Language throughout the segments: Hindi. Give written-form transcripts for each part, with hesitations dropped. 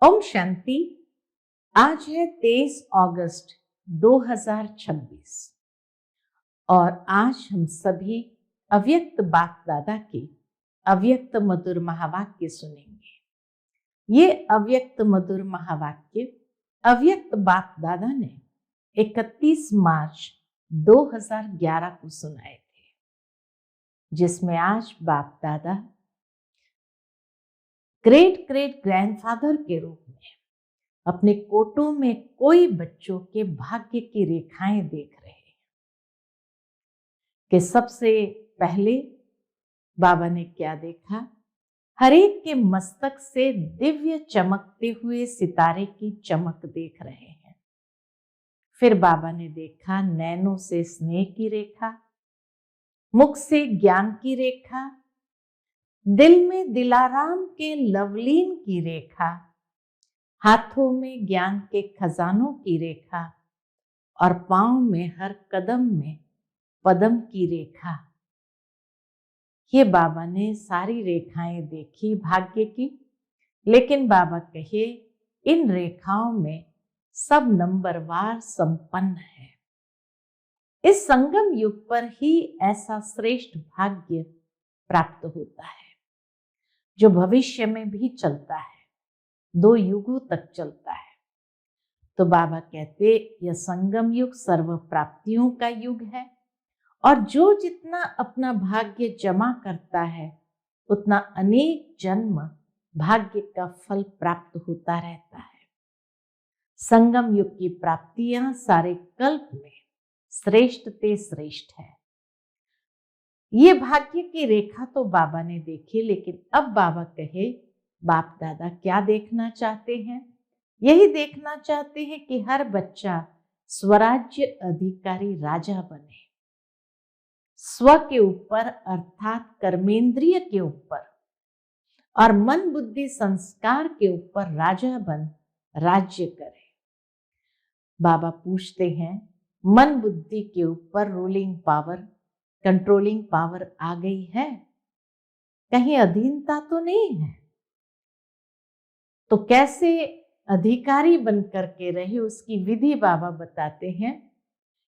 ओम शांति। आज है 23 अगस्त 2026 और आज हम सभी अव्यक्त बाप दादा के अव्यक्त मधुर महावाक्य सुनेंगे। ये अव्यक्त मधुर महावाक्य अव्यक्त बाप दादा ने 31 मार्च 2011 को सुनाए थे, जिसमें आज बाप दादा ग्रेट ग्रेट ग्रैंडफादर के रूप में अपने कोटों में कोई बच्चों के भाग्य की रेखाएं देख रहे हैं कि सबसे पहले बाबा ने क्या देखा। हर एक के मस्तक से दिव्य चमकते हुए सितारे की चमक देख रहे हैं। फिर बाबा ने देखा नैनों से स्नेह की रेखा, मुख से ज्ञान की रेखा, दिल में दिलाराम के लवलीन की रेखा, हाथों में ज्ञान के खजानों की रेखा और पांव में हर कदम में पदम की रेखा। ये बाबा ने सारी रेखाएं देखी भाग्य की, लेकिन बाबा कहे इन रेखाओं में सब नंबरवार संपन्न है। इस संगम युग पर ही ऐसा श्रेष्ठ भाग्य प्राप्त होता है जो भविष्य में भी चलता है, 2 युगों तक चलता है। तो बाबा कहते यह संगम युग सर्व प्राप्तियों का युग है और जो जितना अपना भाग्य जमा करता है उतना अनेक जन्म भाग्य का फल प्राप्त होता रहता है। संगम युग की प्राप्तियां सारे कल्प में श्रेष्ठ ते श्रेष्ठ है। ये भाग्य की रेखा तो बाबा ने देखी, लेकिन अब बाबा कहे बाप दादा क्या देखना चाहते हैं? यही देखना चाहते हैं कि हर बच्चा स्वराज्य अधिकारी राजा बने, स्व के ऊपर अर्थात कर्मेंद्रिय के ऊपर और मन बुद्धि संस्कार के ऊपर राजा बन राज्य करे। बाबा पूछते हैं मन बुद्धि के ऊपर रूलिंग पावर, कंट्रोलिंग पावर आ गई है? कहीं अधीनता तो नहीं है? तो कैसे अधिकारी बनकर के रहे उसकी विधि बाबा बताते हैं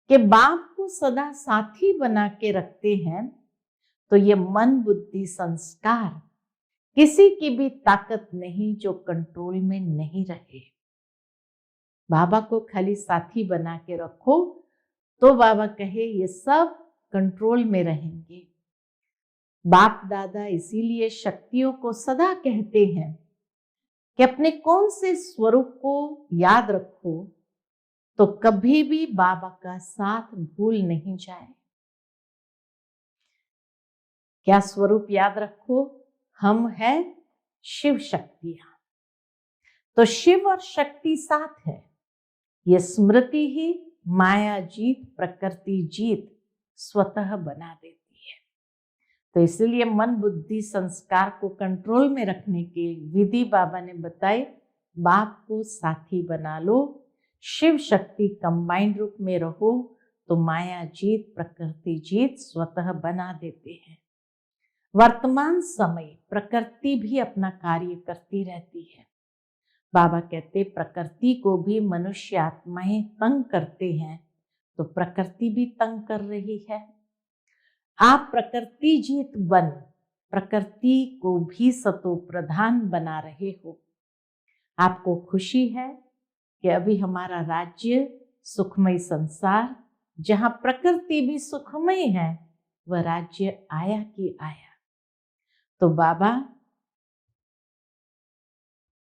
कि बाप को सदा साथी बना के रखते हैं। तो ये मन बुद्धि संस्कार किसी की भी ताकत नहीं जो कंट्रोल में नहीं रहे। बाबा को खाली साथी बना के रखो तो बाबा कहे ये सब कंट्रोल में रहेंगे। बाप दादा इसीलिए शक्तियों को सदा कहते हैं कि अपने कौन से स्वरूप को याद रखो तो कभी भी बाबा का साथ भूल नहीं जाए। क्या स्वरूप याद रखो? हम है शिव शक्तियां। तो शिव और शक्ति साथ है। ये स्मृति ही माया जीत प्रकृति जीत स्वतः बना देती है। तो इसलिए मन बुद्धि संस्कार को कंट्रोल में रखने की विधि बाबा ने बताई। बाप को साथी बना लो, शिव शक्ति कंबाइंड रूप में रहो तो माया जीत प्रकृति जीत स्वतः बना देते हैं। वर्तमान समय प्रकृति भी अपना कार्य करती रहती है। बाबा कहते प्रकृति को भी मनुष्य आत्माएं तंग करते हैं तो प्रकृति भी तंग कर रही है। आप प्रकृति जीत बन प्रकृति को भी सतो प्रधान बना रहे हो। आपको खुशी है कि अभी हमारा राज्य सुखमय संसार जहां प्रकृति भी सुखमय है वह राज्य आया कि आया। तो बाबा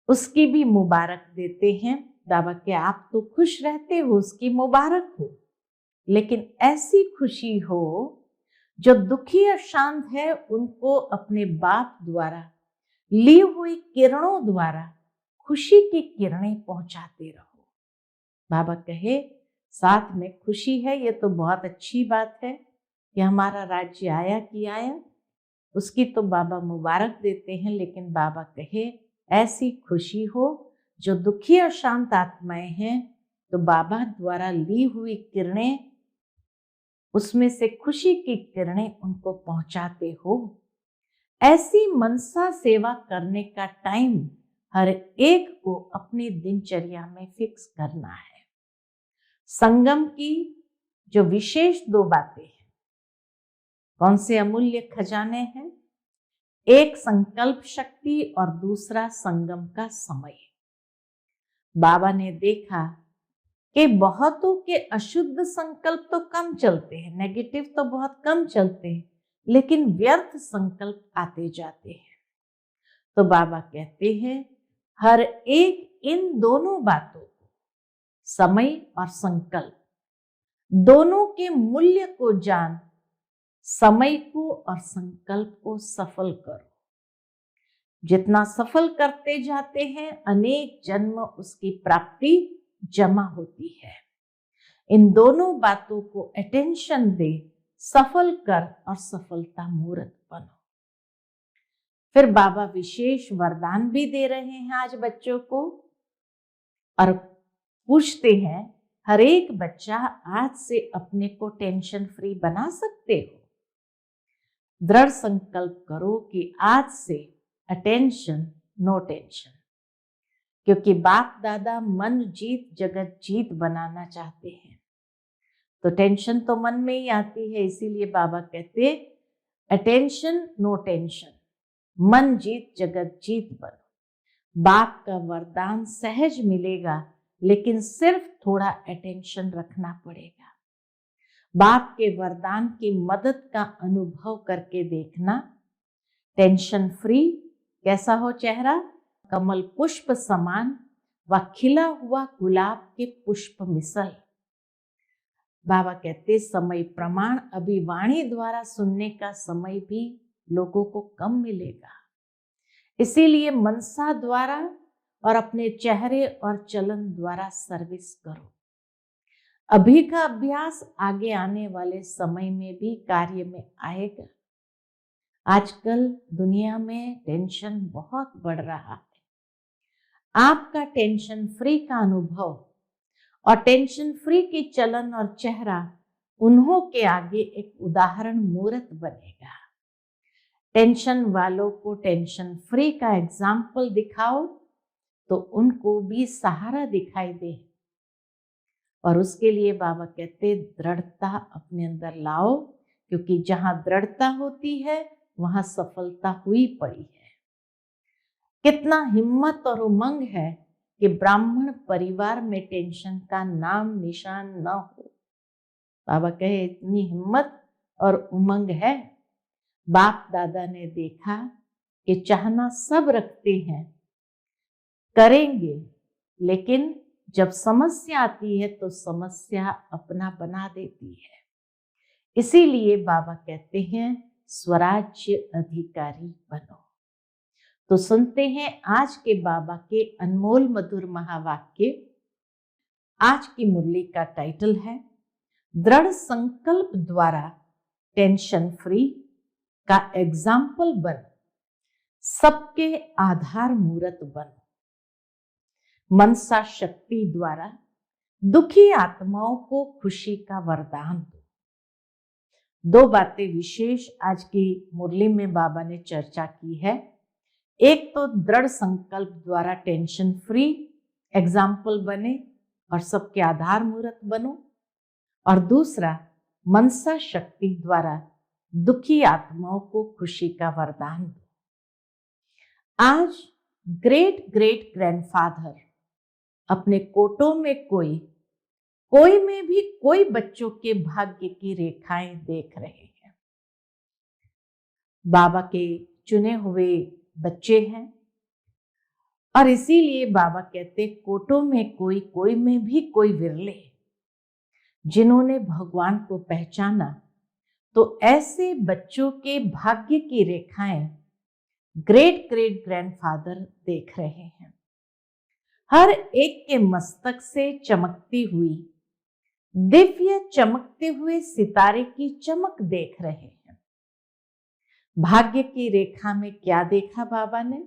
उसकी भी मुबारक देते हैं। बाबा के आप तो खुश रहते हो, उसकी मुबारक हो, लेकिन ऐसी खुशी हो जो दुखी और शांत है उनको अपने बाप द्वारा ली हुई किरणों द्वारा खुशी की किरणें पहुंचाते रहो। बाबा कहे साथ में खुशी है, ये तो बहुत अच्छी बात है कि हमारा राज्य आया कि आया, उसकी तो बाबा मुबारक देते हैं। लेकिन बाबा कहे ऐसी खुशी हो जो दुखी और शांत आत्माएं हैं तो बाबा द्वारा ली हुई किरणें, उसमें से खुशी की किरणें उनको पहुंचाते हो। ऐसी मनसा सेवा करने का टाइम हर एक को अपनी दिनचर्या में फिक्स करना है। संगम की जो विशेष 2 बातें हैं, कौन से अमूल्य खजाने हैं? एक संकल्प शक्ति और दूसरा संगम का समय। बाबा ने देखा कि बहुतों के अशुद्ध संकल्प तो कम चलते हैं, नेगेटिव तो बहुत कम चलते हैं, लेकिन व्यर्थ संकल्प आते जाते हैं। तो बाबा कहते हैं हर एक इन दोनों बातों को, समय और संकल्प, दोनों के मूल्य को जान समय को और संकल्प को सफल करो। जितना सफल करते जाते हैं अनेक जन्म उसकी प्राप्ति जमा होती है। इन दोनों बातों को अटेंशन दे, सफल कर और सफलता मूर्त बनो। फिर बाबा विशेष वरदान भी दे रहे हैं आज बच्चों को और पूछते हैं हर एक बच्चा आज से अपने को टेंशन फ्री बना सकते हो? दृढ़ संकल्प करो कि आज से अटेंशन नो टेंशन, क्योंकि बाप दादा मन जीत जगत जीत बनाना चाहते हैं। तो टेंशन तो मन में ही आती है, इसीलिए बाबा कहते अटेंशन नो टेंशन, मन जीत जगत जीत बनो। बाप का वरदान सहज मिलेगा, लेकिन सिर्फ थोड़ा अटेंशन रखना पड़ेगा। बाप के वरदान की मदद का अनुभव करके देखना। टेंशन फ्री कैसा हो चेहरा? कमल पुष्प समान व खिला हुआ गुलाब के पुष्प मिसल। बाबा कहते समय प्रमाण अभी वाणी द्वारा सुनने का समय भी लोगों को कम मिलेगा, इसीलिए मनसा द्वारा और अपने चेहरे और चलन द्वारा सर्विस करो। अभी का अभ्यास आगे आने वाले समय में भी कार्य में आएगा। आजकल दुनिया में टेंशन बहुत बढ़ रहा है। आपका टेंशन फ्री का अनुभव और टेंशन फ्री की चलन और चेहरा उन्हों के आगे एक उदाहरण मूर्त बनेगा। टेंशन वालों को टेंशन फ्री का एग्जाम्पल दिखाओ तो उनको भी सहारा दिखाई दे। और उसके लिए बाबा कहते दृढ़ता अपने अंदर लाओ, क्योंकि जहां दृढ़ता होती है वहां सफलता हुई पड़ी है। कितना हिम्मत और उमंग है कि ब्राह्मण परिवार में टेंशन का नाम निशान न हो। बाबा कहे इतनी हिम्मत और उमंग है। बाप दादा ने देखा कि चाहना सब रखते हैं, करेंगे, लेकिन जब समस्या आती है तो समस्या अपना बना देती है। इसीलिए बाबा कहते हैं स्वराज्य अधिकारी बनो। तो सुनते हैं आज के बाबा के अनमोल मधुर महावाक्य। आज की मुरली का टाइटल है दृढ़ संकल्प द्वारा टेंशन फ्री का एग्जाम्पल बन, सबके आधार मूर्त बन। मनसा शक्ति द्वारा दुखी आत्माओं को खुशी का वरदान दो। 2 बातें विशेष आज की मुरली में बाबा ने चर्चा की है। एक तो दृढ़ संकल्प द्वारा टेंशन फ्री एग्जाम्पल बने और सबके आधार मूर्त बनो, और दूसरा मनसा शक्ति द्वारा दुखी आत्माओं को खुशी का वरदान दो। आज ग्रेट ग्रेट ग्रैंडफादर अपने कोटों में कोई में भी कोई बच्चों के भाग्य की रेखाएं देख रहे हैं। बाबा के चुने हुए बच्चे हैं और इसीलिए बाबा कहते कोटों में कोई में भी कोई विरले जिन्होंने भगवान को पहचाना। तो ऐसे बच्चों के भाग्य की रेखाएं ग्रेट ग्रेट ग्रैंडफादर देख रहे हैं। हर एक के मस्तक से चमकती हुई दिव्य चमकते हुए सितारे की चमक देख रहे हैं। भाग्य की रेखा में क्या देखा बाबा ने?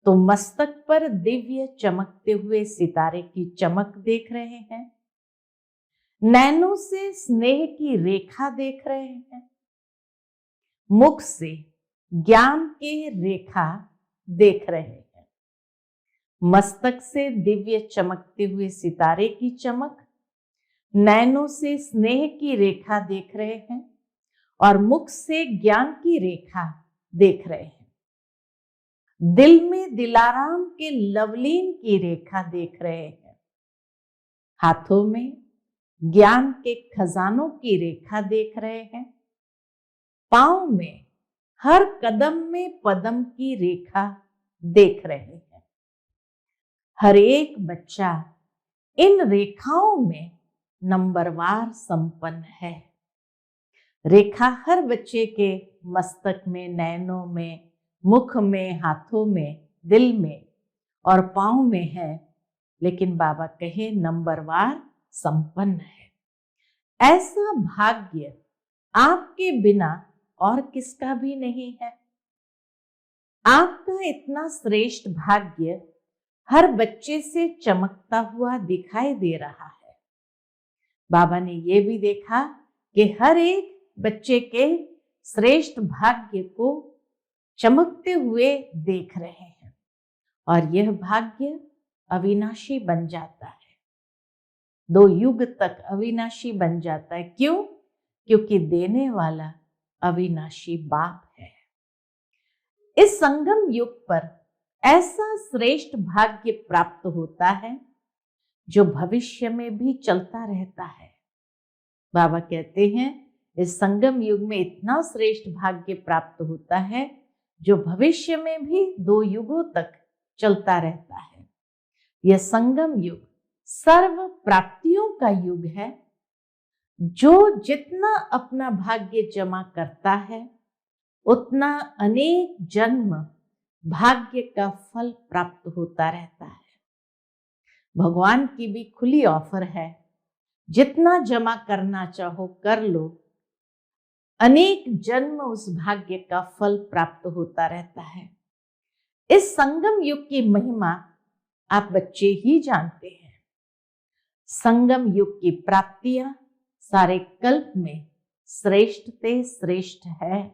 तो मस्तक पर दिव्य चमकते हुए सितारे की चमक देख रहे हैं। नैनों से स्नेह की रेखा देख रहे हैं। मुख से ज्ञान की रेखा देख रहे हैं। मस्तक से दिव्य चमकते हुए सितारे की चमक, नैनों से स्नेह की रेखा देख रहे हैं और मुख से ज्ञान की रेखा देख रहे हैं। दिल में दिलाराम के लवलीन की रेखा देख रहे हैं। हाथों में ज्ञान के खजानों की रेखा देख रहे हैं। पांव में हर कदम में पदम की रेखा देख रहे हैं। हर एक बच्चा इन रेखाओं में नंबरवार संपन्न है। रेखा हर बच्चे के मस्तक में, नैनों में, मुख में, हाथों में, दिल में और पांव में है, लेकिन बाबा कहे नंबरवार संपन्न है। ऐसा भाग्य आपके बिना और किसका भी नहीं है। आपका इतना श्रेष्ठ भाग्य हर बच्चे से चमकता हुआ दिखाई दे रहा है। बाबा ने ये भी देखा कि हर एक बच्चे के श्रेष्ठ भाग्य को चमकते हुए देख रहे हैं और यह भाग्य अविनाशी बन जाता है। 2 युग तक अविनाशी बन जाता है। क्यों? क्योंकि देने वाला अविनाशी बाप है। इस संगम युग पर ऐसा श्रेष्ठ भाग्य प्राप्त होता है जो भविष्य में भी चलता रहता है। बाबा कहते हैं इस संगम युग में इतना श्रेष्ठ भाग्य प्राप्त होता है जो भविष्य में भी 2 युगों तक चलता रहता है। यह संगम युग सर्व प्राप्तियों का युग है। जो जितना अपना भाग्य जमा करता है उतना अनेक जन्म भाग्य का फल प्राप्त होता रहता है। भगवान की भी खुली ऑफर है, जितना जमा करना चाहो कर लो, अनेक जन्म उस भाग्य का फल प्राप्त होता रहता है। इस संगम युग की महिमा आप बच्चे ही जानते हैं। संगम युग की प्राप्तियां सारे कल्प में श्रेष्ठ ते श्रेष्ठ है।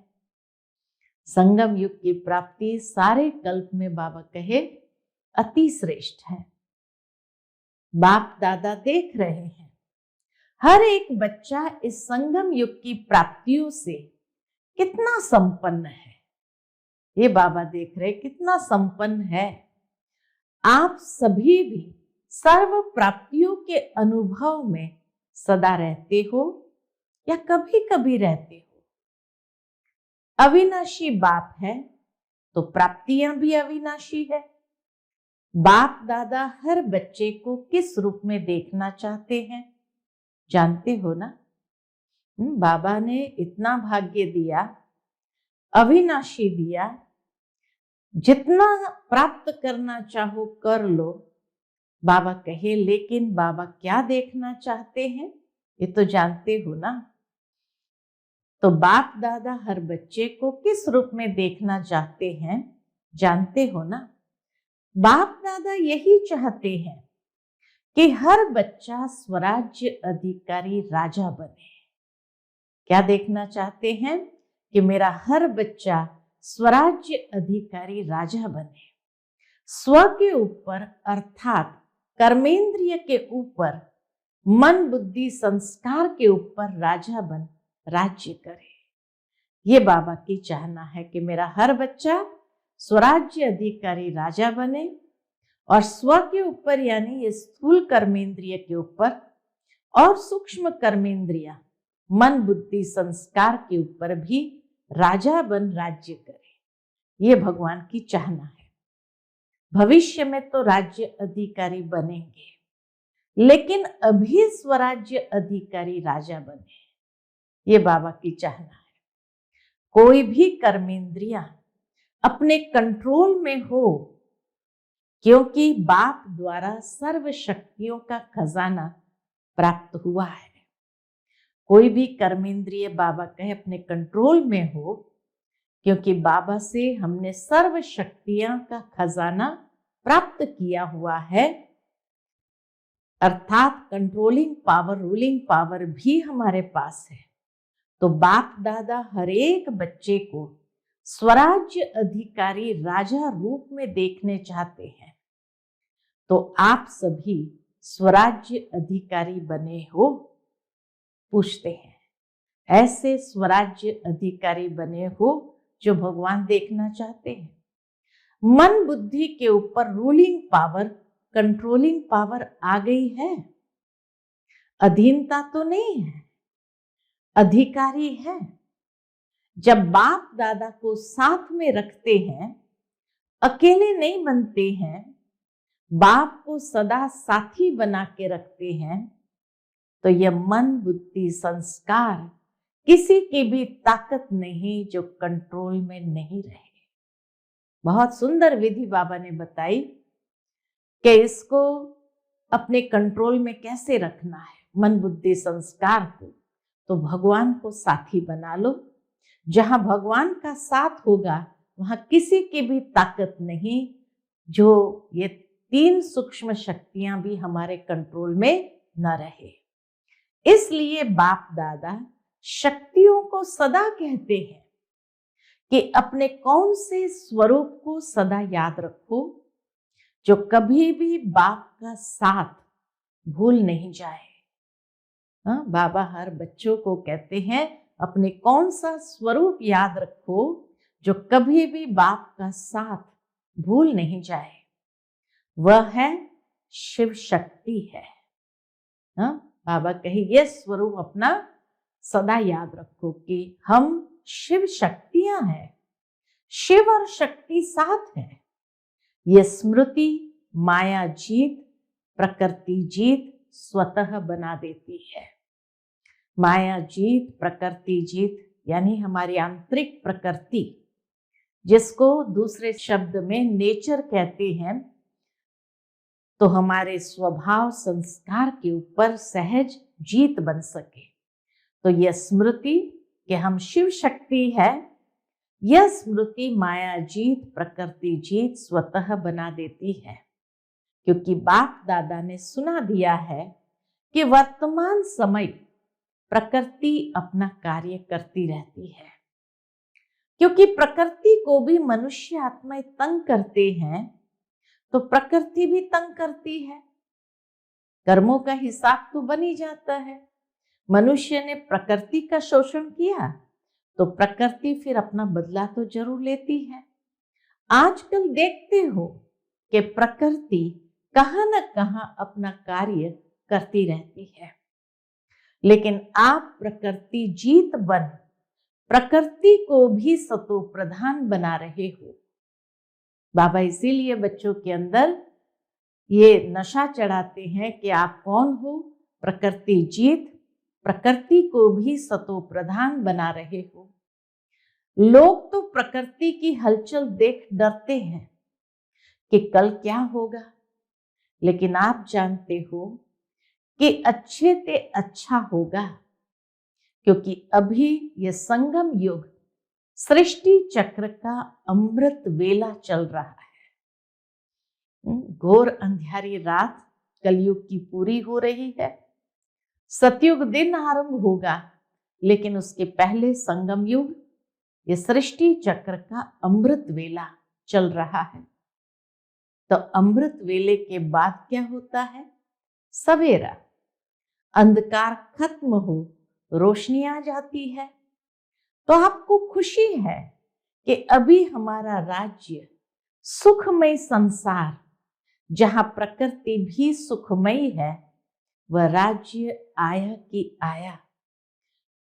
संगम युग की प्राप्ति सारे कल्प में बाबा कहे अति श्रेष्ठ है। बाप दादा देख रहे हैं हर एक बच्चा इस संगम युग की प्राप्तियों से कितना संपन्न है। ये बाबा देख रहे कितना संपन्न है। आप सभी भी सर्व प्राप्तियों के अनुभव में सदा रहते हो या कभी कभी रहते हो। अविनाशी बाप है तो प्राप्तियां भी अविनाशी है। बाप दादा हर बच्चे को किस रूप में देखना चाहते हैं जानते हो ना। बाबा ने इतना भाग्य दिया, अविनाशी दिया, जितना प्राप्त करना चाहो कर लो। बाबा कहे लेकिन बाबा क्या देखना चाहते हैं ये तो जानते हो ना। तो बाप दादा हर बच्चे को किस रूप में देखना चाहते हैं जानते हो ना। बाप दादा यही चाहते हैं कि हर बच्चा स्वराज्य अधिकारी राजा बने। क्या देखना चाहते हैं कि मेरा हर बच्चा स्वराज्य अधिकारी राजा बने। स्व के ऊपर अर्थात कर्मेंद्रिय के ऊपर, मन बुद्धि संस्कार के ऊपर राजा बन राज्य करे। ये बाबा की चाहना है कि मेरा हर बच्चा स्वराज्य अधिकारी राजा बने और स्व के ऊपर यानी ये स्थूल कर्मेंद्रिय के ऊपर और सूक्ष्म कर्मेंद्रिय मन बुद्धि संस्कार के ऊपर भी राजा बन राज्य करे। ये भगवान की चाहना है। भविष्य में तो राज्य अधिकारी बनेंगे, लेकिन अभी स्वराज्य अधिकारी राजा बने। ये बाबा की चाहना है। कोई भी कर्मेंद्रिया अपने कंट्रोल में हो, क्योंकि बाप द्वारा सर्व शक्तियों का खजाना प्राप्त हुआ है। कोई भी कर्मेंद्रिय बाबा कहे अपने कंट्रोल में हो, क्योंकि बाबा से हमने सर्व शक्तियां का खजाना प्राप्त किया हुआ है। अर्थात कंट्रोलिंग पावर, रूलिंग पावर भी हमारे पास है। तो बाप दादा हर एक बच्चे को स्वराज्य अधिकारी राजा रूप में देखने चाहते हैं। तो आप सभी स्वराज्य अधिकारी बने हो? पूछते हैं। ऐसे स्वराज्य अधिकारी बने हो जो भगवान देखना चाहते हैं। मन बुद्धि के ऊपर रूलिंग पावर, कंट्रोलिंग पावर आ गई है। अधीनता तो नहीं है, अधिकारी है। जब बाप दादा को साथ में रखते हैं, अकेले नहीं बनते हैं, बाप को सदा साथी बना के रखते हैं, तो यह मन बुद्धि संस्कार किसी की भी ताकत नहीं जो कंट्रोल में नहीं रहे। बहुत सुंदर विधि बाबा ने बताई कि इसको अपने कंट्रोल में कैसे रखना है, मन बुद्धि संस्कार को। तो भगवान को साथी बना लो। जहां भगवान का साथ होगा वहां किसी की भी ताकत नहीं जो ये 3 सूक्ष्म शक्तियां भी हमारे कंट्रोल में न रहे। इसलिए बाप दादा शक्तियों को सदा कहते हैं कि अपने कौन से स्वरूप को सदा याद रखो जो कभी भी बाप का साथ भूल नहीं जाए। बाबा हर बच्चों को कहते हैं अपने कौन सा स्वरूप याद रखो जो कभी भी बाप का साथ भूल नहीं जाए। वह है शिव शक्ति है। बाबा कहे यह स्वरूप अपना सदा याद रखो कि हम शिव शक्तियां हैं। शिव और शक्ति साथ है। यह स्मृति माया जीत, प्रकृति जीत स्वतः बना देती है। माया जीत, प्रकृति जीत यानी हमारी आंतरिक प्रकृति, जिसको दूसरे शब्द में नेचर कहते हैं, तो हमारे स्वभाव संस्कार के ऊपर सहज जीत बन सके। तो यह स्मृति कि हम शिव शक्ति है, यह स्मृति माया जीत, प्रकृति जीत स्वतः बना देती है। क्योंकि बाप दादा ने सुना दिया है कि वर्तमान समय प्रकृति अपना कार्य करती रहती है। क्योंकि प्रकृति को भी मनुष्य आत्माएं तंग करते हैं, तो प्रकृति भी तंग करती है। कर्मों का हिसाब तो बन ही जाता है। मनुष्य ने प्रकृति का शोषण किया तो प्रकृति फिर अपना बदला तो जरूर लेती है। आजकल देखते हो कि प्रकृति कहां न कहां अपना कार्य करती रहती है, लेकिन आप प्रकृति जीत बन प्रकृति को भी सतो प्रधान बना रहे हो। बाबा इसीलिए बच्चों के अंदर ये नशा चढ़ाते हैं कि आप कौन हो, प्रकृति जीत, प्रकृति को भी सतो प्रधान बना रहे हो। लोग तो प्रकृति की हलचल देख डरते हैं कि कल क्या होगा, लेकिन आप जानते हो कि अच्छे से अच्छा होगा। क्योंकि अभी ये संगम युग सृष्टि चक्र का अमृत वेला चल रहा है। घोर अंधियारी रात कलयुग की पूरी हो रही है। सतयुग दिन आरंभ होगा, लेकिन उसके पहले संगम युग, ये सृष्टि चक्र का अमृत वेला चल रहा है। तो अमृत वेले के बाद क्या होता है? सवेरा, अंधकार खत्म हो, रोशनी आ जाती है। तो आपको खुशी है कि अभी हमारा राज्य सुखमय संसार, जहां प्रकृति भी सुखमयी है, वह राज्य आया कि आया।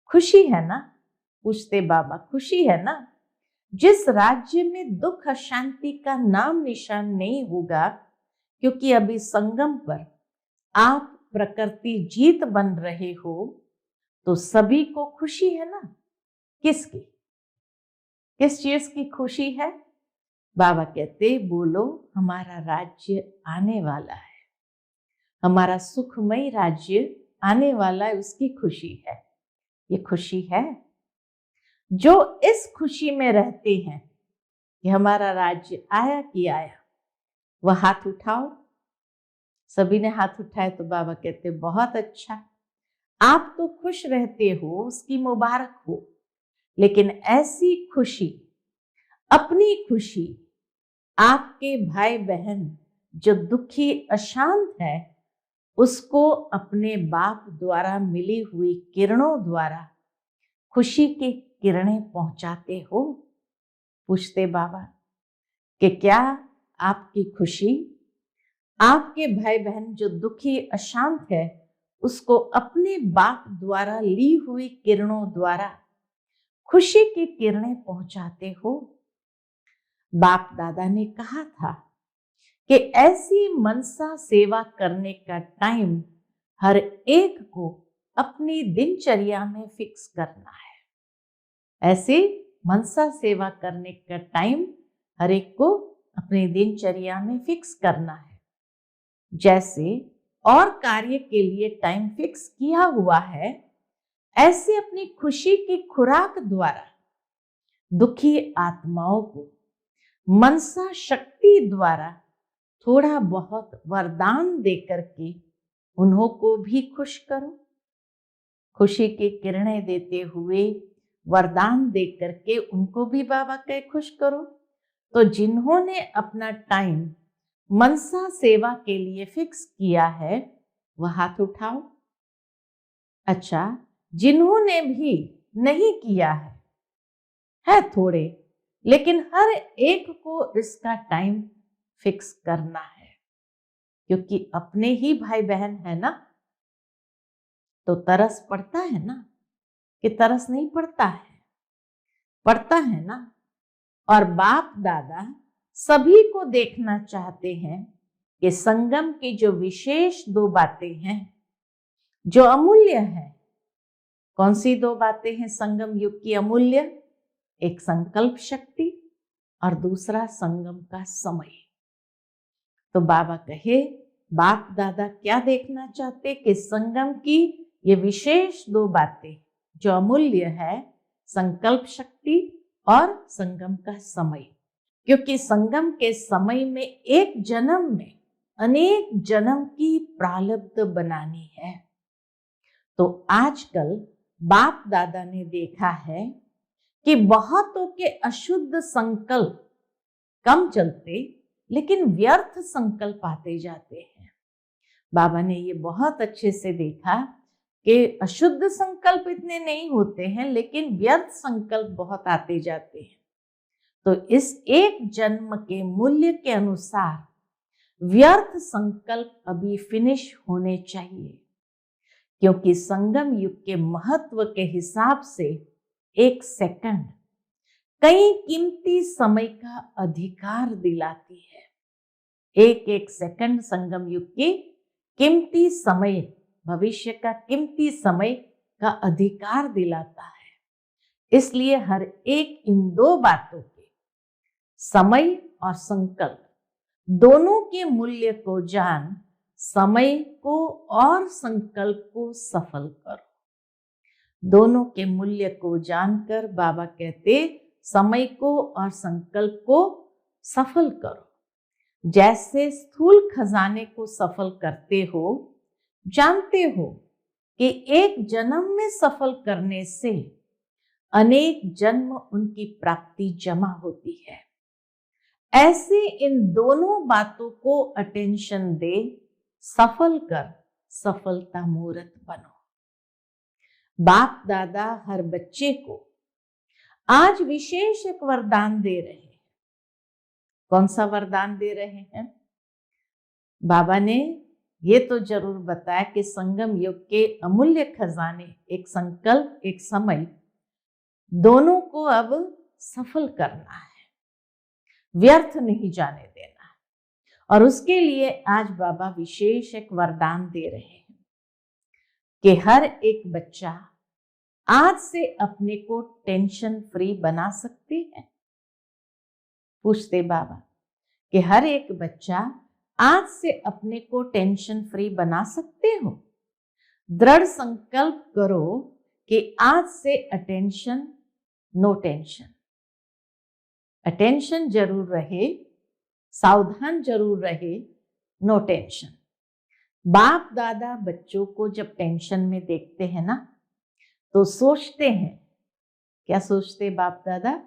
खुशी है ना? पूछते बाबा, खुशी है ना? जिस राज्य में दुख अशांति का नाम निशान नहीं होगा, क्योंकि अभी संगम पर आप प्रकृति जीत बन रहे हो, तो सभी को खुशी है ना? किसकी? किस चीज की खुशी है? बाबा कहते बोलो हमारा राज्य आने वाला है, हमारा सुखमय राज्य आने वाला है, उसकी खुशी है। ये खुशी है। जो इस खुशी में रहते हैं कि हमारा राज्य आया कि आया, वह हाथ उठाओ। सभी ने हाथ उठाए तो बाबा कहते बहुत अच्छा, आप तो खुश रहते हो, उसकी मुबारक हो। लेकिन ऐसी खुशी, अपनी खुशी आपके भाई बहन जो दुखी अशांत है उसको अपने बाप द्वारा मिली हुई किरणों द्वारा खुशी की किरणें पहुंचाते हो? पूछते बाबा कि क्या आपकी खुशी आपके भाई बहन जो दुखी अशांत है उसको अपने बाप द्वारा ली हुई किरणों द्वारा खुशी की किरणें पहुंचाते हो? बाप दादा ने कहा था कि ऐसी मनसा सेवा करने का टाइम हर एक को अपनी दिनचर्या में फिक्स करना है। ऐसे मनसा सेवा करने का टाइम हर एक को अपनी दिनचर्या में फिक्स करना है। जैसे और कार्य के लिए टाइम फिक्स किया हुआ है, ऐसे अपनी खुशी की खुराक द्वारा दुखी आत्माओं को मनसा शक्ति द्वारा थोड़ा बहुत वरदान देकर के उन्हों को भी खुश करो। खुशी की किरणें देते हुए वरदान देकर के उनको भी बाबा के खुश करो। तो जिन्होंने अपना टाइम मनसा सेवा के लिए फिक्स किया है वह हाथ उठाओ। अच्छा, जिन्होंने भी नहीं किया है थोड़े, लेकिन हर एक को इसका टाइम फिक्स करना है, क्योंकि अपने ही भाई बहन है ना, तो तरस पड़ता है ना, कि तरस नहीं पड़ता है? पड़ता है ना। और बाप दादा सभी को देखना चाहते हैं कि संगम की जो विशेष दो बातें हैं जो अमूल्य है। कौन सी दो बातें हैं संगम युग की अमूल्य? एक संकल्प शक्ति और दूसरा संगम का समय। तो बाबा कहे, बाप दादा क्या देखना चाहते कि संगम की ये विशेष दो बातें जो अमूल्य है, संकल्प शक्ति और संगम का समय। क्योंकि संगम के समय में एक जन्म में अनेक जन्म की प्रारब्ध बनानी है। तो आजकल बाप दादा ने देखा है कि बहुतों के अशुद्ध संकल्प कम चलते, लेकिन व्यर्थ संकल्प आते जाते हैं। बाबा ने ये बहुत अच्छे से देखा कि अशुद्ध संकल्प इतने नहीं होते हैं, लेकिन व्यर्थ संकल्प बहुत आते जाते हैं। तो इस एक जन्म के मूल्य के अनुसार व्यर्थ संकल्प अभी फिनिश होने चाहिए, क्योंकि संगम युग के महत्व के हिसाब से एक सेकंड कई कीमती समय का अधिकार दिलाती है। एक एक सेकंड संगम युग की कीमती समय, भविष्य का कीमती समय का अधिकार दिलाता है। इसलिए हर एक इन दो बातों के, समय और संकल्प, दोनों के मूल्य को जान समय को और संकल्प को सफल करो। दोनों के मूल्य को जानकर बाबा कहते समय को और संकल्प को सफल करो। जैसे स्थूल खजाने को सफल करते हो, जानते हो कि एक जन्म में सफल करने से अनेक जन्म उनकी प्राप्ति जमा होती है। ऐसे इन दोनों बातों को अटेंशन दे, सफल कर सफलता मूर्त बनो। बाप दादा हर बच्चे को आज विशेष एक वरदान दे रहे हैं। कौन सा वरदान दे रहे हैं? बाबा ने ये तो जरूर बताया कि संगम युग के अमूल्य खजाने, एक संकल्प एक समय, दोनों को अब सफल करना है, व्यर्थ नहीं जाने देना है। और उसके लिए आज बाबा विशेष एक वरदान दे रहे हैं कि हर एक बच्चा आज से अपने को टेंशन फ्री बना सकते हैं। पूछते बाबा कि हर एक बच्चा आज से अपने को टेंशन फ्री बना सकते हो? दृढ़ संकल्प करो कि आज से अटेंशन, नो टेंशन। अटेंशन जरूर रहे, सावधान जरूर रहे, नो टेंशन। बाप दादा बच्चों को जब टेंशन में देखते हैं ना, तो सोचते हैं, क्या सोचते बाप दादा?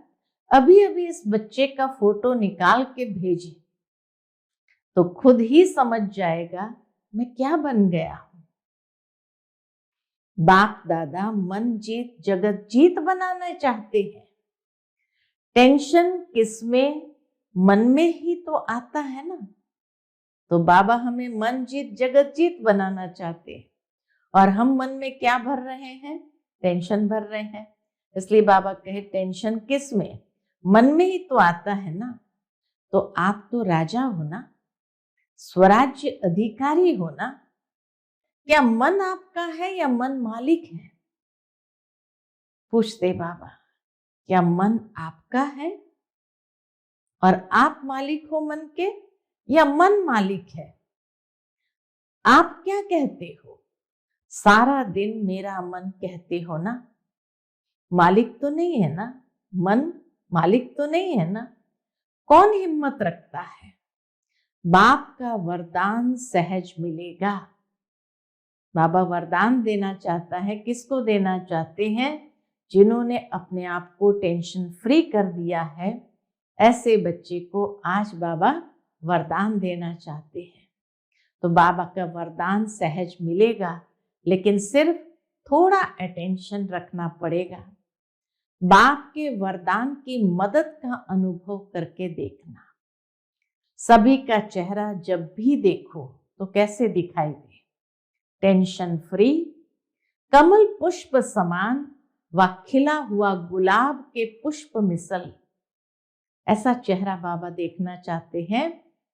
अभी अभी इस बच्चे का फोटो निकाल के भेजे, तो खुद ही समझ जाएगा मैं क्या बन गया हूं। बाप दादा मन जीत जगत जीत बनाना चाहते हैं। टेंशन किसमें? मन में ही तो आता है ना। तो बाबा हमें मन जीत जगत जीत बनाना चाहते हैं, और हम मन में क्या भर रहे हैं? टेंशन भर रहे हैं। इसलिए बाबा कहे टेंशन किस में? मन में ही तो आता है ना। तो आप तो राजा हो ना, स्वराज्य अधिकारी हो ना। क्या मन आपका है या मन मालिक है? पूछते बाबा, क्या मन आपका है और आप मालिक हो मन के, या मन मालिक है? आप क्या कहते हो? सारा दिन मेरा मन कहते हो ना। मालिक तो नहीं है ना, मन मालिक तो नहीं है ना। कौन हिम्मत रखता है? बाप का वरदान सहज मिलेगा। बाबा वरदान देना चाहता है। किसको देना चाहते हैं? जिन्होंने अपने आप को टेंशन फ्री कर दिया है, ऐसे बच्चे को आज बाबा वरदान देना चाहते हैं। तो बाबा का वरदान सहज मिलेगा, लेकिन सिर्फ थोड़ा अटेंशन रखना पड़ेगा। बाप के वरदान की मदद का अनुभव करके देखना। सभी का चेहरा जब भी देखो तो कैसे दिखाई दे? टेंशन फ्री, कमल पुष्प समान व खिला हुआ गुलाब के पुष्प मिसल। ऐसा चेहरा बाबा देखना चाहते हैं।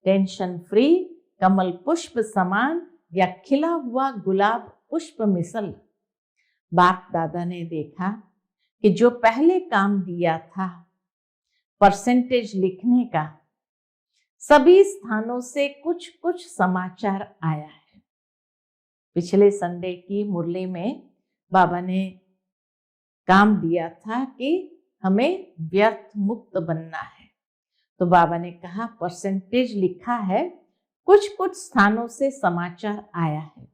टेंशन फ्री, कमल पुष्प समान या खिला हुआ गुलाब पुष्प मिसल। बाप दादा ने देखा कि जो पहले काम दिया था परसेंटेज लिखने का, सभी स्थानों से कुछ कुछ समाचार आया है। पिछले संडे की मुरली में बाबा ने काम दिया था कि हमें व्यर्थ मुक्त बनना है। तो बाबा ने कहा परसेंटेज लिखा है, कुछ कुछ स्थानों से समाचार आया है।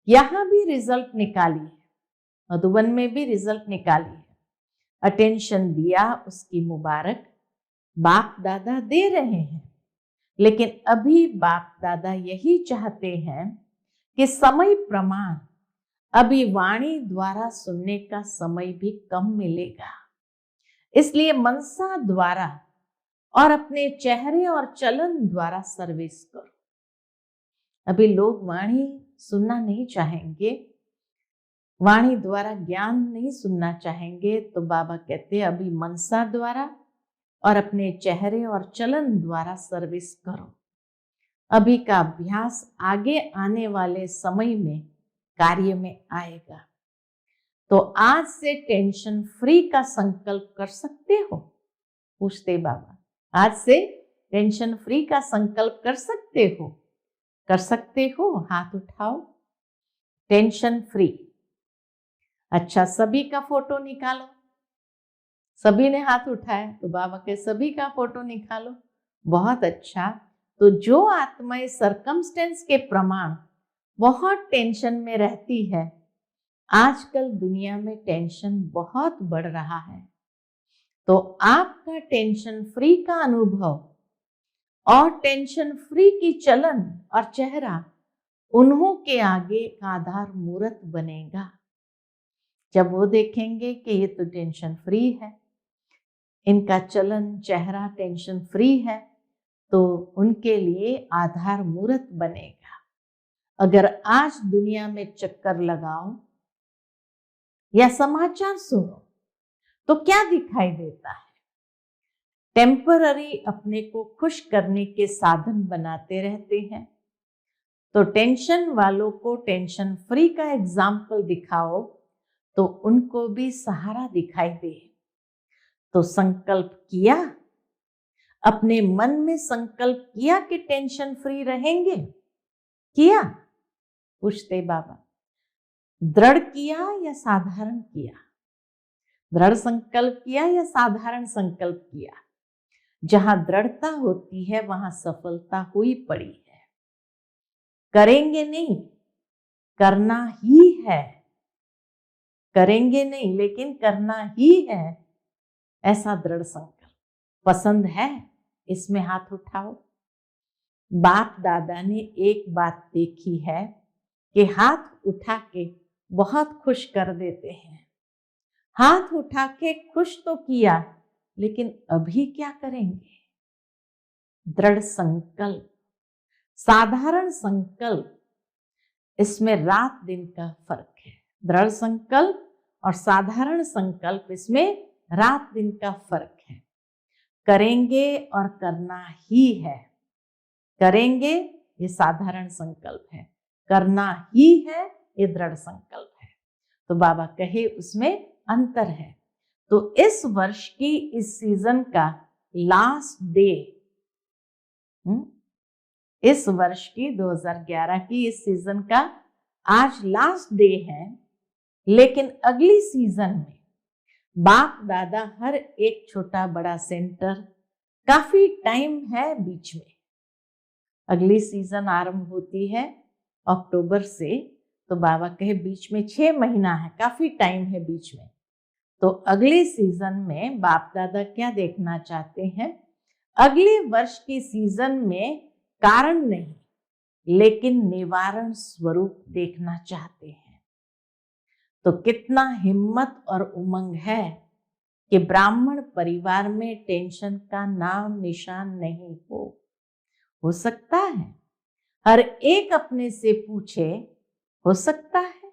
यहां भी रिजल्ट निकाली है, मधुबन में भी रिजल्ट निकाली है। अटेंशन दिया, उसकी मुबारक। बाप दादा दे रहे हैं, लेकिन अभी बाप दादा यही चाहते हैं कि समय प्रमाण, अभी वाणी द्वारा सुनने का समय भी कम मिलेगा। इसलिए मनसा द्वारा और अपने चेहरे और चलन द्वारा सर्विस करो। अभी लोग वाणी सुनना नहीं चाहेंगे, वाणी द्वारा ज्ञान नहीं सुनना चाहेंगे। तो बाबा कहते हैं अभी मनसा द्वारा और अपने चेहरे और चलन द्वारा सर्विस करो। अभी का अभ्यास आगे आने वाले समय में कार्य में आएगा। तो आज से टेंशन फ्री का संकल्प कर सकते हो? पूछते बाबा, आज से टेंशन फ्री का संकल्प कर सकते हो? कर सकते हो? हाथ उठाओ। Tension free. अच्छा, सभी का फोटो निकालो। सभी ने हाथ उठाया, तो बाबा के सभी का फोटो निकालो। बहुत अच्छा। तो जो आत्माएं सरकमस्टेंस के प्रमाण बहुत टेंशन में रहती है, आजकल दुनिया में टेंशन बहुत बढ़ रहा है, तो आपका टेंशन फ्री का अनुभव और टेंशन फ्री की चलन और चेहरा उन्हों के आगे का आधार मूर्त बनेगा। जब वो देखेंगे कि ये तो टेंशन फ्री है, इनका चलन चेहरा टेंशन फ्री है, तो उनके लिए आधार मूर्त बनेगा। अगर आज दुनिया में चक्कर लगाओ या समाचार सुनो तो क्या दिखाई देता है? टेम्पररी अपने को खुश करने के साधन बनाते रहते हैं। तो टेंशन वालों को टेंशन फ्री का एग्जाम्पल दिखाओ तो उनको भी सहारा दिखाई दे। तो संकल्प किया, अपने मन में संकल्प किया कि टेंशन फ्री रहेंगे? किया? पूछते बाबा। दृढ़ किया या साधारण किया? दृढ़ संकल्प किया या साधारण संकल्प किया? जहां दृढ़ता होती है वहां सफलता हुई पड़ी है। करेंगे नहीं, करना ही है। करेंगे नहीं लेकिन करना ही है, ऐसा दृढ़ संकल्प पसंद है? इसमें हाथ उठाओ। बाप दादा ने एक बात देखी है कि हाथ उठा के बहुत खुश कर देते हैं। हाथ उठा के खुश तो किया, लेकिन अभी क्या करेंगे? दृढ़ संकल्प, साधारण संकल्प, इसमें रात दिन का फर्क है। दृढ़ संकल्प और साधारण संकल्प, इसमें रात दिन का फर्क है। करेंगे और करना ही है। करेंगे ये साधारण संकल्प है, करना ही है ये दृढ़ संकल्प है। तो बाबा कहे उसमें अंतर है। तो इस वर्ष की, इस सीजन का लास्ट डे, इस वर्ष की 2011 की इस सीजन का आज लास्ट डे है। लेकिन अगली सीजन में बाप दादा हर एक छोटा बड़ा सेंटर, काफी टाइम है बीच में। अगली सीजन आरंभ होती है अक्टूबर से, तो बाबा कहे बीच में 6 महीना है, काफी टाइम है बीच में। तो अगले सीजन में बाप दादा क्या देखना चाहते हैं? अगले वर्ष की सीजन में कारण नहीं, लेकिन निवारण स्वरूप देखना चाहते हैं। तो कितना हिम्मत और उमंग है कि ब्राह्मण परिवार में टेंशन का नाम निशान नहीं हो सकता है। हर एक अपने से पूछे, हो सकता है?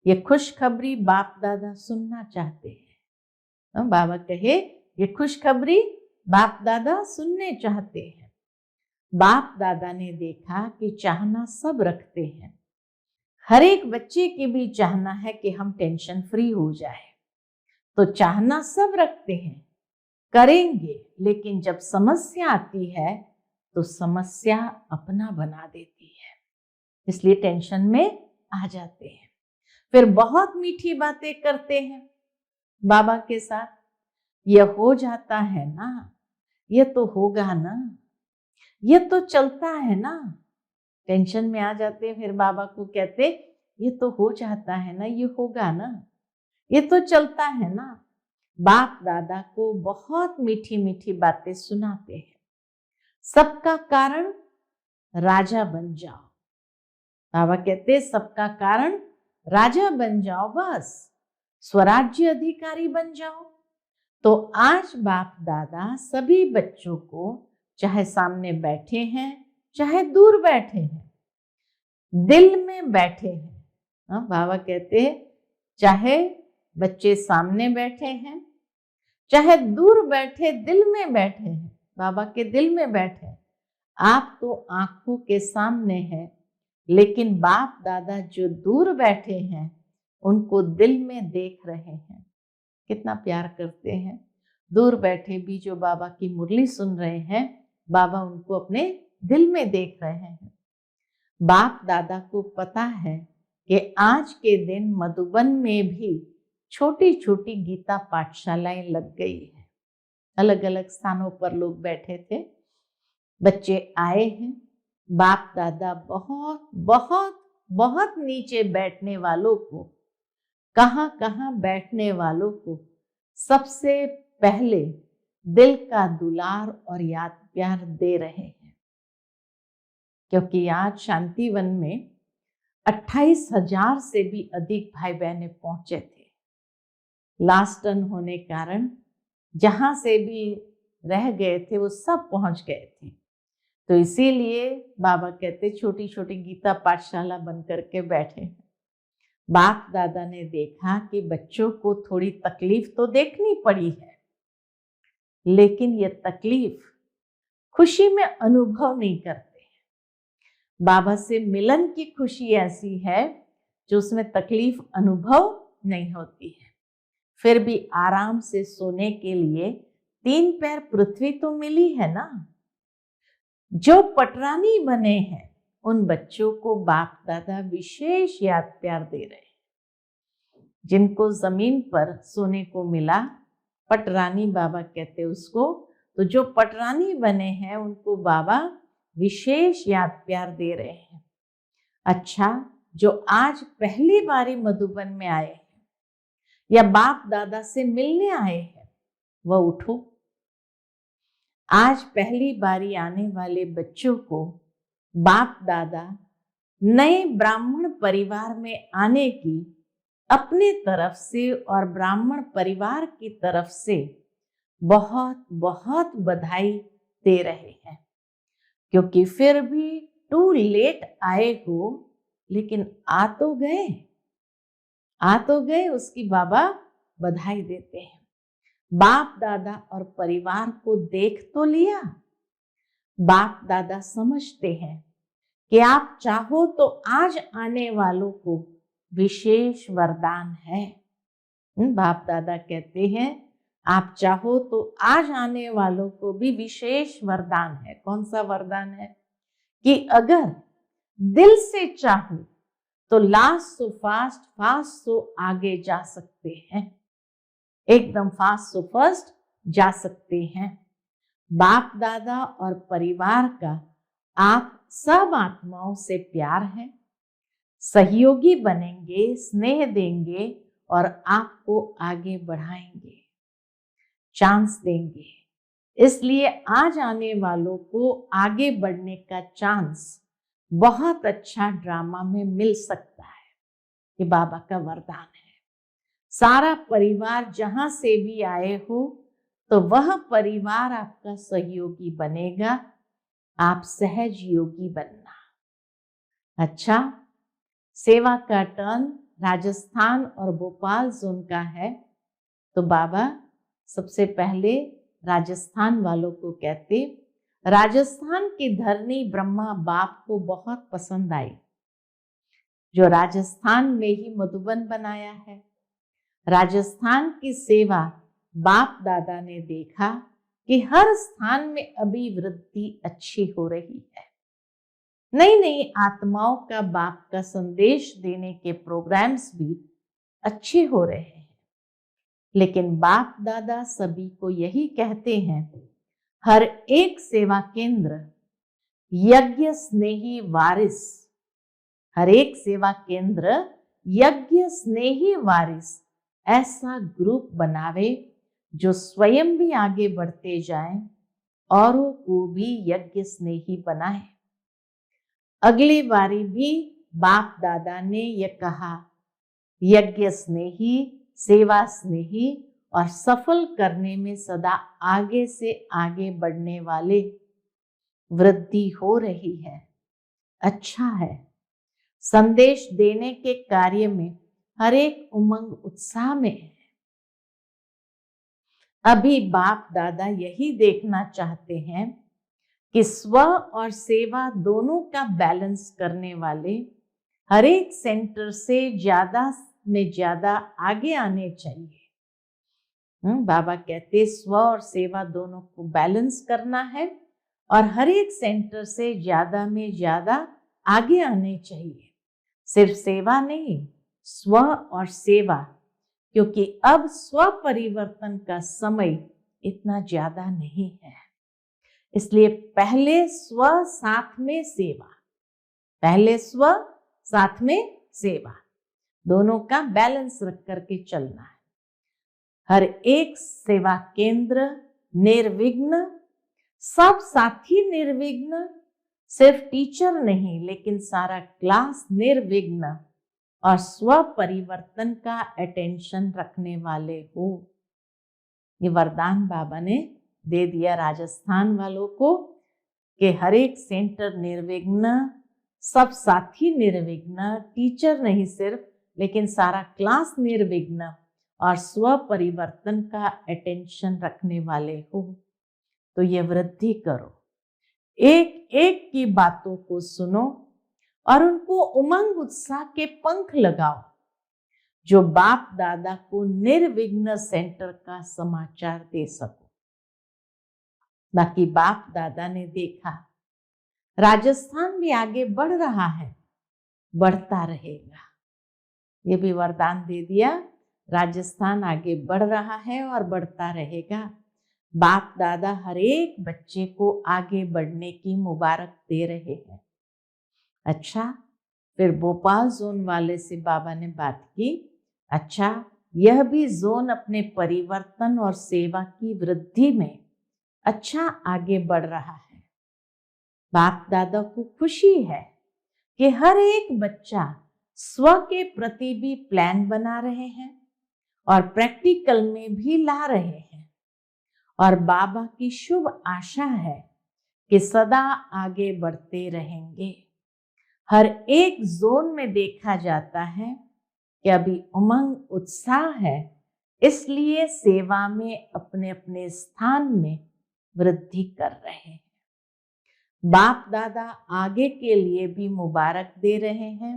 ये खुशखबरी बाप दादा सुनना चाहते हैं। बाबा कहे ये खुशखबरी बाप दादा सुनने चाहते हैं। बाप दादा ने देखा कि चाहना सब रखते हैं। हर एक बच्चे की भी चाहना है कि हम टेंशन फ्री हो जाए। तो चाहना सब रखते हैं, करेंगे, लेकिन जब समस्या आती है तो समस्या अपना बना देती है, इसलिए टेंशन में आ जाते हैं। फिर बहुत मीठी बातें करते हैं बाबा के साथ। ये हो जाता है ना, ये तो होगा ना, ये तो चलता है ना। टेंशन में आ जाते हैं, फिर बाबा को कहते ये तो हो जाता है ना, ये होगा ना, ये तो चलता है ना। बाप दादा को बहुत मीठी मीठी बातें सुनाते हैं। सबका कारण राजा बन जाओ। बाबा कहते सबका कारण राजा बन जाओ, बस स्वराज्य अधिकारी बन जाओ। तो आज बाप दादा सभी बच्चों को, चाहे सामने बैठे हैं चाहे दूर बैठे हैं, दिल में बैठे हैं। बाबा कहते हैं चाहे बच्चे सामने बैठे हैं चाहे दूर बैठे, दिल में बैठे हैं, बाबा के दिल में बैठे। आप तो आंखों के सामने हैं, लेकिन बाप दादा जो दूर बैठे हैं उनको दिल में देख रहे हैं। कितना प्यार करते हैं। दूर बैठे भी जो बाबा की मुरली सुन रहे हैं, बाबा उनको अपने दिल में देख रहे हैं। बाप दादा को पता है कि आज के दिन मधुबन में भी छोटी छोटी गीता पाठशालाएं लग गई है। अलग अलग स्थानों पर लोग बैठे थे, बच्चे आए हैं। बाप दादा बहुत बहुत बहुत नीचे बैठने वालों को, कहाँ कहाँ बैठने वालों को सबसे पहले दिल का दुलार और याद प्यार दे रहे हैं। क्योंकि आज शांतिवन में 28,000 से भी अधिक भाई बहनें पहुंचे थे। लास्ट टर्न होने कारण जहां से भी रह गए थे वो सब पहुंच गए थे। तो इसीलिए बाबा कहते छोटी छोटी गीता पाठशाला बन करके बैठे हैं। बाप दादा ने देखा कि बच्चों को थोड़ी तकलीफ तो देखनी पड़ी है, लेकिन ये तकलीफ खुशी में अनुभव नहीं करते। बाबा से मिलन की खुशी ऐसी है जो उसमें तकलीफ अनुभव नहीं होती है। फिर भी आराम से सोने के लिए 3 पैर पृथ्वी तो मिली है ना। जो पटरानी बने हैं उन बच्चों को बाप दादा विशेष याद प्यार दे रहे हैं। जिनको जमीन पर सोने को मिला, पटरानी बाबा कहते उसको, तो जो पटरानी बने हैं उनको बाबा विशेष याद प्यार दे रहे हैं। अच्छा, जो आज पहली बारी मधुबन में आए हैं या बाप दादा से मिलने आए हैं, वह उठो। आज पहली बारी आने वाले बच्चों को बाप दादा नए ब्राह्मण परिवार में आने की अपने तरफ से और ब्राह्मण परिवार की तरफ से बहुत बहुत बधाई दे रहे हैं, क्योंकि फिर भी टू लेट आए हो, लेकिन आ तो गए, उसकी बाबा बधाई देते हैं। बाप दादा और परिवार को देख तो लिया। बाप दादा समझते हैं कि आप चाहो तो आज आने वालों को विशेष वरदान है। बाप दादा कहते हैं आप चाहो तो आज आने वालों को भी विशेष वरदान है। कौन सा वरदान है? कि अगर दिल से चाहो तो लास्ट सो फास्ट सो आगे जा सकते हैं, एकदम फास्ट सो फर्स्ट जा सकते हैं। बाप दादा और परिवार का आप सब आत्माओं से प्यार है, सहयोगी बनेंगे, स्नेह देंगे और आपको आगे बढ़ाएंगे, चांस देंगे। इसलिए आज आने वालों को आगे बढ़ने का चांस बहुत अच्छा ड्रामा में मिल सकता है। ये बाबा का वरदान है। सारा परिवार जहां से भी आए हो तो वह परिवार आपका सहयोगी बनेगा, आप सहज योगी बनना। अच्छा, सेवा का टर्न राजस्थान और भोपाल जोन का है। तो बाबा सबसे पहले राजस्थान वालों को कहते, राजस्थान की धरनी ब्रह्मा बाप को बहुत पसंद आई, जो राजस्थान में ही मधुबन बनाया है। राजस्थान की सेवा बाप दादा ने देखा कि हर स्थान में अभी वृद्धि अच्छी हो रही है। नई नई आत्माओं का बाप का संदेश देने के प्रोग्राम्स भी अच्छे हो रहे हैं। लेकिन बाप दादा सभी को यही कहते हैं, हर एक सेवा केंद्र यज्ञ स्नेही वारिस, हर एक सेवा केंद्र यज्ञ स्नेही वारिस ऐसा ग्रुप बनावे जो स्वयं भी आगे बढ़ते जाएं, औरों को भी यज्ञ स्नेही बनाए। अगली बारी भी बाप दादा ने यह कहा, यज्ञ स्नेही, सेवा स्नेही और सफल करने में सदा आगे से आगे बढ़ने वाले वृद्धि हो रही है। अच्छा है, संदेश देने के कार्य में हर एक उमंग उत्साह में है। अभी बाप दादा यही देखना चाहते हैं कि स्व और सेवा दोनों का बैलेंस करने वाले हर एक सेंटर से ज्यादा में ज्यादा आगे आने चाहिए। बाबा कहते स्व और सेवा दोनों को बैलेंस करना है और हर एक सेंटर से ज्यादा में ज्यादा आगे आने चाहिए। सिर्फ सेवा नहीं, स्व और सेवा, क्योंकि अब स्व परिवर्तन का समय इतना ज्यादा नहीं है। इसलिए पहले स्व साथ में सेवा, पहले स्व साथ में सेवा, दोनों का बैलेंस रख करके चलना है। हर एक सेवा केंद्र निर्विघ्न, सब साथी निर्विघ्न, सिर्फ टीचर नहीं लेकिन सारा क्लास निर्विघ्न और स्व परिवर्तन का अटेंशन रखने वाले हो। ये वरदान बाबा ने दे दिया राजस्थान वालों को कि हर एक सेंटर निर्विघ्न, सब साथी निर्विघ्न, टीचर नहीं सिर्फ लेकिन सारा क्लास निर्विघ्न और स्व परिवर्तन का अटेंशन रखने वाले हो। तो ये वृद्धि करो, एक एक की बातों को सुनो और उनको उमंग उत्साह के पंख लगाओ, जो बाप दादा को निर्विघ्न सेंटर का समाचार दे सको। बाकी बाप दादा ने देखा राजस्थान भी आगे बढ़ रहा है, बढ़ता रहेगा। ये भी वरदान दे दिया, राजस्थान आगे बढ़ रहा है और बढ़ता रहेगा। बाप दादा हर एक बच्चे को आगे बढ़ने की मुबारक दे रहे हैं। अच्छा, फिर भोपाल जोन वाले से बाबा ने बात की, अच्छा यह भी जोन अपने परिवर्तन और सेवा की वृद्धि में अच्छा आगे बढ़ रहा है। बाप दादा को खुशी है कि हर एक बच्चा स्व के प्रति भी प्लान बना रहे हैं और प्रैक्टिकल में भी ला रहे हैं, और बाबा की शुभ आशा है कि सदा आगे बढ़ते रहेंगे। हर एक जोन में देखा जाता है कि अभी उमंग उत्साह है, इसलिए सेवा में अपने अपने स्थान में वृद्धि कर रहे हैं। बाप दादा आगे के लिए भी मुबारक दे रहे हैं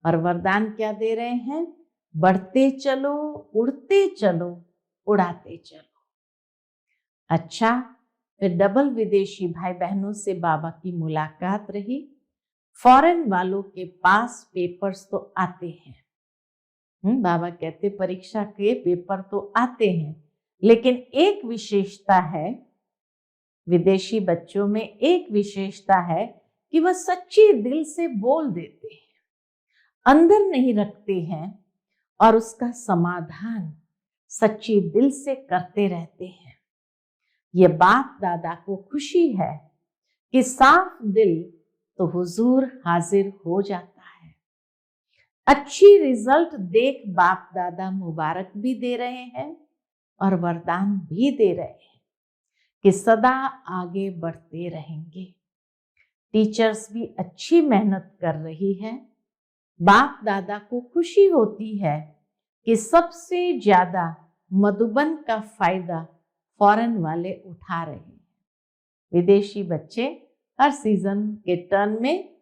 और वरदान क्या दे रहे हैं? बढ़ते चलो, उड़ते चलो, उड़ाते चलो। अच्छा, फिर डबल विदेशी भाई बहनों से बाबा की मुलाकात रही। फॉरेन वालों के पास पेपर्स तो आते हैं, बाबा कहते परीक्षा के पेपर तो आते हैं, लेकिन एक विशेषता है, विदेशी बच्चों में एक विशेषता है कि वह सच्ची दिल से बोल देते हैं, अंदर नहीं रखते हैं और उसका समाधान सच्ची दिल से करते रहते हैं। ये बाप दादा को खुशी है कि साफ दिल तो हुजूर हाजिर हो जाता है। अच्छी रिजल्ट देख बाप दादा मुबारक भी दे रहे हैं और वरदान भी दे रहे हैं कि सदा आगे बढ़ते रहेंगे। टीचर्स भी अच्छी मेहनत कर रही है। बाप दादा को खुशी होती है कि सबसे ज्यादा मधुबन का फायदा फॉरेन वाले उठा रहे हैं। विदेशी बच्चे हर सीजन के टर्न में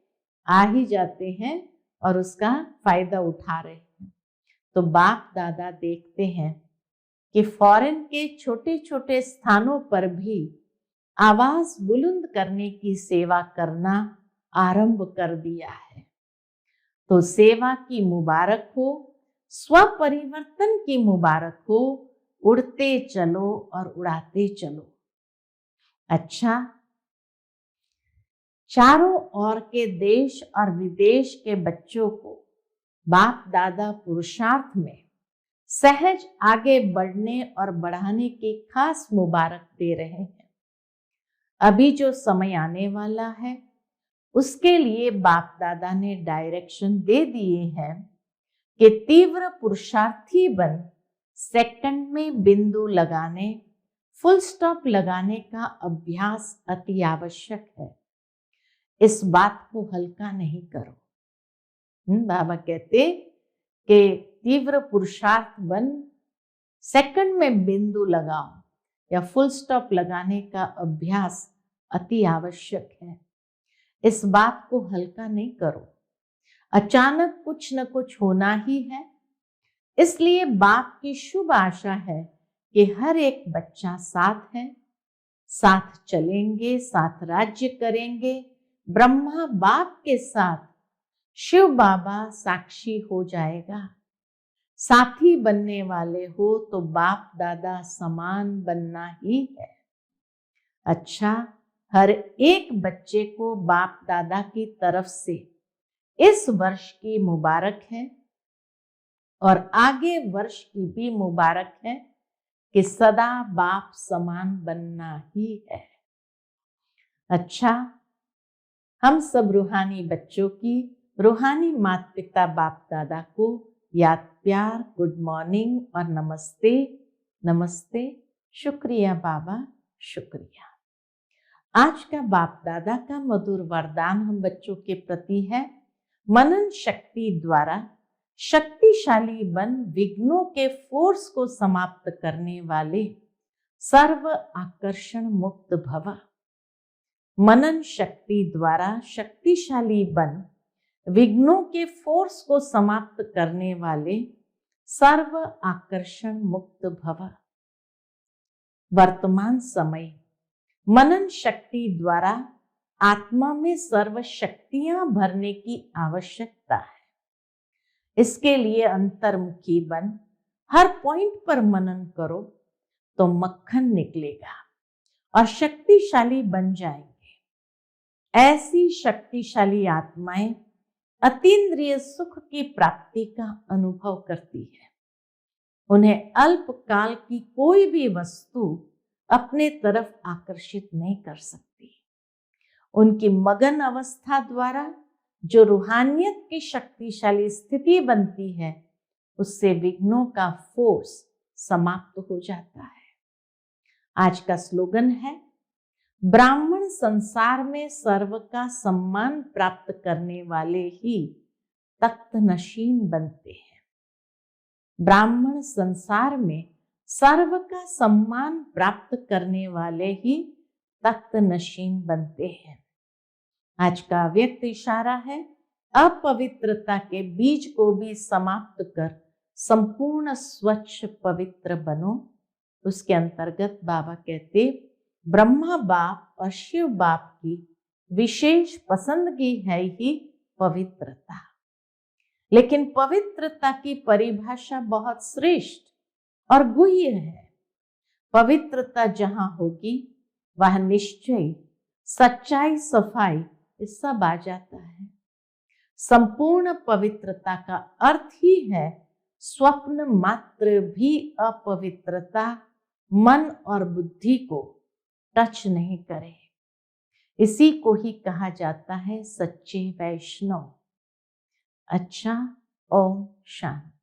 आ ही जाते हैं और उसका फायदा उठा रहे हैं। तो बाप दादा देखते हैं कि फॉरेन के छोटे छोटे स्थानों पर भी आवाज बुलंद करने की सेवा करना आरंभ कर दिया है। तो सेवा की मुबारक हो, स्व परिवर्तन की मुबारक हो, उड़ते चलो और उड़ाते चलो। अच्छा, चारों ओर के देश और विदेश के बच्चों को बाप दादा पुरुषार्थ में सहज आगे बढ़ने और बढ़ाने की खास मुबारक दे रहे हैं। अभी जो समय आने वाला है उसके लिए बाप दादा ने डायरेक्शन दे दिए हैं कि तीव्र पुरुषार्थी बन सेकंड में बिंदु लगाने, फुल स्टॉप लगाने का अभ्यास अति आवश्यक है। इस बात को हल्का नहीं करो। बाबा कहते कि तीव्र पुरुषार्थ बन सेकंड में बिंदु लगाओ या फुल स्टॉप लगाने का अभ्यास अति आवश्यक है। इस बात को हल्का नहीं करो। अचानक कुछ न कुछ होना ही है, इसलिए बाप की शुभ आशा है कि हर एक बच्चा साथ है, साथ चलेंगे, साथ राज्य करेंगे। ब्रह्मा बाप के साथ शिव बाबा साक्षी हो जाएगा। साथी बनने वाले हो तो बाप दादा समान बनना ही है। अच्छा, हर एक बच्चे को बाप दादा की तरफ से इस वर्ष की मुबारक है और आगे वर्ष की भी मुबारक है कि सदा बाप समान बनना ही है। अच्छा, हम सब रूहानी बच्चों की रूहानी माता पिता बाप दादा को याद प्यार, गुड मॉर्निंग और नमस्ते। नमस्ते, शुक्रिया बाबा, शुक्रिया। आज का बाप दादा का मधुर वरदान हम बच्चों के प्रति है, मनन शक्ति द्वारा शक्तिशाली बन विघ्नों के फोर्स को समाप्त करने वाले सर्व आकर्षण मुक्त भव। मनन शक्ति द्वारा शक्तिशाली बन विघ्नों के फोर्स को समाप्त करने वाले सर्व आकर्षण मुक्त भव। वर्तमान समय मनन शक्ति द्वारा आत्मा में सर्व शक्तियां भरने की आवश्यकता है। इसके लिए अंतर्मुखी बन हर पॉइंट पर मनन करो तो मक्खन निकलेगा और शक्तिशाली बन जाएंगे। ऐसी शक्तिशाली आत्माएं अतीन्द्रिय सुख की प्राप्ति का अनुभव करती है। उन्हें अल्पकाल की कोई भी वस्तु अपने तरफ आकर्षित नहीं कर सकती। उनकी मगन अवस्था द्वारा जो रूहानियत की शक्तिशाली स्थिति बनती है, उससे विघ्नों का फोर्स समाप्त हो जाता है। आज का स्लोगन है, ब्राह्मण संसार में सर्व का सम्मान प्राप्त करने वाले ही तख्त नशीन बनते हैं। ब्राह्मण संसार में सर्व का सम्मान प्राप्त करने वाले ही तख्त नशीन बनते हैं। आज का अव्यक्त इशारा है, अपवित्रता के बीज को भी समाप्त कर संपूर्ण स्वच्छ पवित्र बनो। उसके अंतर्गत बाबा कहते, ब्रह्मा बाप और शिव बाप की विशेष पसंदगी है ही पवित्रता, लेकिन पवित्रता की परिभाषा बहुत श्रेष्ठ और गुह्य है। पवित्रता जहां होगी वह निश्चय, सच्चाई, सफाई, ये सब आ जाता है। संपूर्ण पवित्रता का अर्थ ही है स्वप्न मात्र भी अपवित्रता मन और बुद्धि को टच नहीं करे। इसी को ही कहा जाता है सच्चे वैष्णव। अच्छा, ओम शांति।